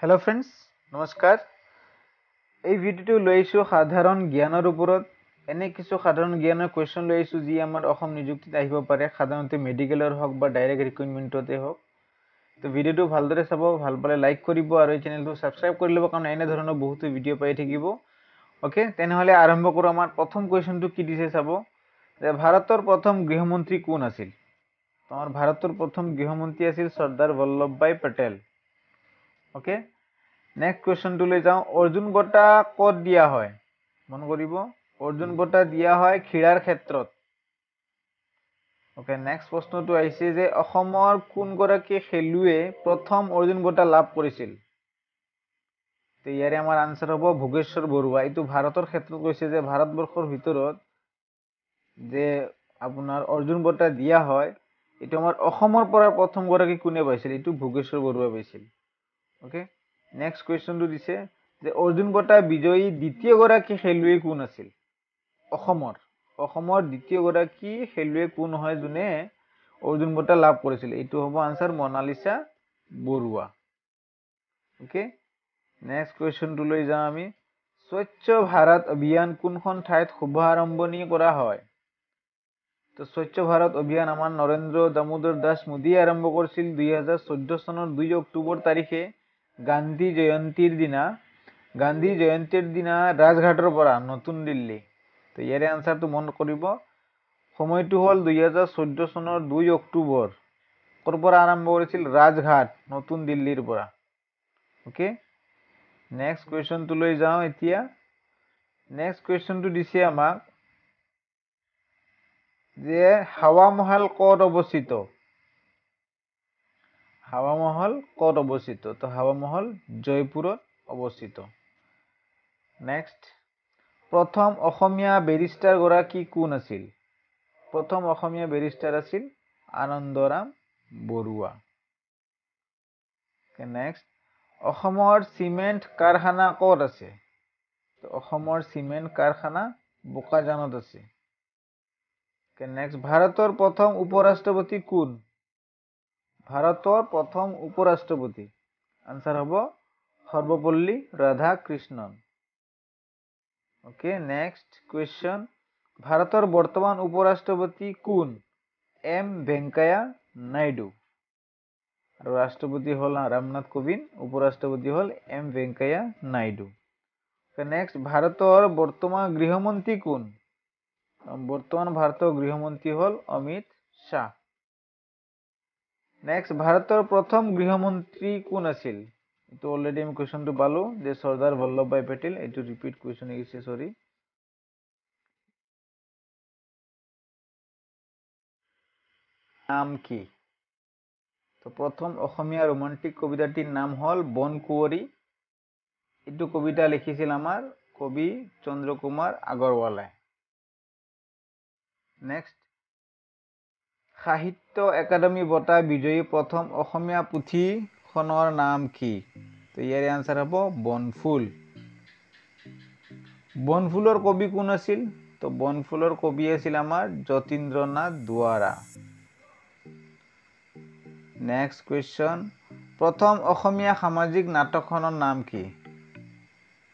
hello friends नमस्कार এই ভিডিওটো লৈছো সাধাৰণ জ্ঞানৰ ওপৰত এনে কিছু সাধাৰণ জ্ঞানৰ কোৱেশ্চন লৈছো যি আমাৰ অসম নিযুক্তিত আহিব পাৰে সাধাৰণতে মেডিকেলৰ হক বা ডাইৰেক্ট ৰিক্ৰুটমেন্টতে হক তো ভিডিওটো ভালদৰে চাব ভাল পালে লাইক কৰিব আৰু এই চেনেলটো সাবস্ক্ৰাইব কৰি ল'ব কাৰণ এনে ধৰণৰ বহুত ভিডিও পাই থাকিব ওকে তেনেহলে আৰম্ভ কৰো আমাৰ প্ৰথম কোৱেশ্চনটো কি দিছে চাব যে ভাৰতৰ প্ৰথম গৃহমন্ত্ৰী কোন আছিল আমাৰ ভাৰতৰ প্ৰথম গৃহমন্ত্ৰী আছিল Sardar Vallabhbhai Patel okay next question तो ले जाऊं अर्जुन बटा कत दिया है मन करिब अर्जुन बटा दिया है खिरार क्षेत्रत ओके नेक्स्ट प्रश्न तो आइसे जे অসমৰ কোন গৰাকী খেলুৱে প্ৰথম अर्जुन बटा লাভ কৰিছিল তো ইয়াৰে আমাৰ আনসাৰ হ'ব ভোগেশ্বৰ বৰুৱা এটো ভাৰতৰ ক্ষেত্ৰত কৈছে যে ভাৰতবৰ্ষৰ ভিতৰত যে আপোনাৰ अर्जुन बटा দিয়া হয় এটো আমাৰ অসমৰ পৰা প্ৰথম গৰাকী কোনে পাইছিল এটো ভোগেশ্বৰ বৰুৱা পাইছিল ওকে नेक्स्ट क्वेश्चन तो दिसे जे अर्जुन बटा विजयी द्वितीय गराकी खेलुवे कोन আছিল অসমৰ দ্বিতীয় গৰাকী খেলুৱে কোন হয় জুনে अर्जुन बटा লাভ কৰিছিল এটো হ'ব answer Monalisa Baruah okay next question তো লৈ যাম আমি স্বচ্ছ ভাৰত অভিযান কোনখন ঠাইত শুভাৰম্ভণি কৰা হয় তো স্বচ্ছ ভাৰত অভিযান আমাৰ নৰেন্দ্ৰ দামোদৰ দাস মোদী আৰম্ভ কৰিছিল 2014 চনৰ 2 অক্টোবৰ তাৰিখে গান্ধী জয়ন্তীৰ দিনা ৰাজঘাটৰ পৰা নতুন দিল্লী তো ইয়াৰে আনসাৰটো মন কৰিব সময়টো হল 2014 চনৰ 2 অক্টোবৰ কৰ পৰা আৰম্ভ কৰিছিল ৰাজঘাট নতুন দিল্লীৰ পৰা ওকে নেক্সট কোৱেশ্চনটো লৈ যাও এতিয়া নেক্সট কোৱেশ্চনটো দিছে আমাক যে হাৱা মহল ক'ত অৱস্থিত হাৱা মহল ক'ত অৱস্থিত তো হাৱা মহল জয়পুৰত অৱস্থিত নেক্সট প্ৰথম অসমীয়া বেৰিষ্টাৰ গৰাকী কোন আছিল প্ৰথম অসমীয়া বেৰিষ্টাৰ আছিল আনন্দৰাম বৰুৱা নেক্সট অসমৰ সিমেন্ট কাৰখানা ক'ত আছে তো অসমৰ সিমেন্ট কাৰখানা বোকাজানত আছে নেক্সট ভাৰতৰ প্ৰথম উপৰাষ্ট্ৰপতি কোন ভাৰতৰ প্ৰথম উপৰাষ্ট্ৰপতি আনসাৰ হ'ব Sarvepalli Radhakrishnan okay next question ভাৰতৰ বৰ্তমান উপৰাষ্ট্ৰপতি কোন এম ভেংকায়া নাইডু আৰু ৰাষ্ট্ৰপতি হল ৰামনাথ কোবিন্দ উপৰাষ্ট্ৰপতি হল এম ভেংকায়া নাইডু নেক্সট ভাৰতৰ বৰ্তমান গৃহমন্ত্ৰী কোন বৰ্তমান ভাৰতৰ গৃহমন্ত্ৰী হল অমিত শাহ नेक्स्ट भारतर प्रथम गृहमंत्री कोन আছিল এটো অলরেডি আমি কোশ্চনটো পালো যে সর্দার বল্লভভাই পেটেল এটো রিপিট কোশ্চন এসেছে সরি নাম কি তো প্রথম অসমীয়া রোমান্টিক কবিতাটির নাম হল বনকুঁৱৰী এটো কবিতা লিখিছিল আমাৰ কবি চন্দ্ৰকুমাৰ আগৰওয়ালা নেক্সট সাহিত্য একাডেমি বঁটা বিজয়ী প্ৰথম অসমীয়া পুথিখনৰ নাম কি তো ইয়াৰ আনসাৰ হ'ব বনফুল বনফুলৰ কবি কোন আছিল তো বনফুলৰ কবি আছিল আমাৰ যতীন্দ্ৰনাথ দুৱাৰা নেক্সট কোৱেশ্চন প্ৰথম অসমীয়া সামাজিক নাটকখনৰ নাম কি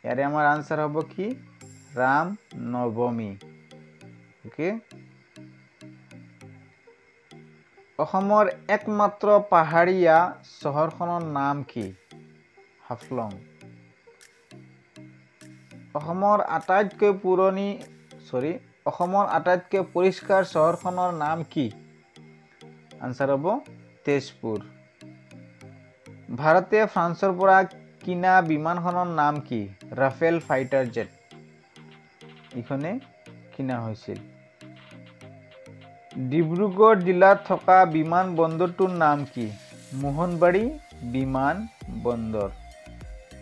ইয়াৰে আমাৰ আনসাৰ হ'ব কি ৰাম নৱমী ওকে অসমৰ একমাত্ৰ পাহাৰীয়া চহৰখনৰ নাম কি হাফলং অসমৰ আটাইতকৈ পৰিষ্কাৰ চহৰখনৰ নাম কি আনসাৰ হ'ব তেজপুৰ ভাৰতে ফ্ৰান্সৰ পৰা কিনা বিমানখনৰ নাম কি ৰাফেল ফাইটাৰ জেট ইখনে কিনা হৈছিল ডিব্ৰুগড় জিলাত থকা বিমান বন্দৰটোৰ নাম কি মোহনবাৰী বিমান বন্দৰ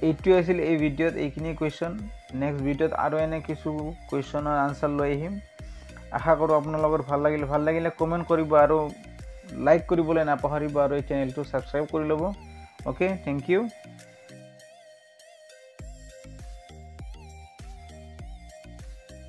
এইটো আছিল এই ভিডিওত এইখিনি কোৱেশ্চন নেক্সট ভিডিওত আৰু এনে কিছু কোৱেশ্চনৰ আনসাৰ লৈ আহিম আশা কৰো আপোনালোকৰ ভাল লাগিলে কমেন্ট কৰিব আৰু লাইক কৰিবলৈ নাপাহৰিব আৰু এই চেনেলটো সাবস্ক্ৰাইব কৰি ল'ব ওকে থ্যাংক ইউ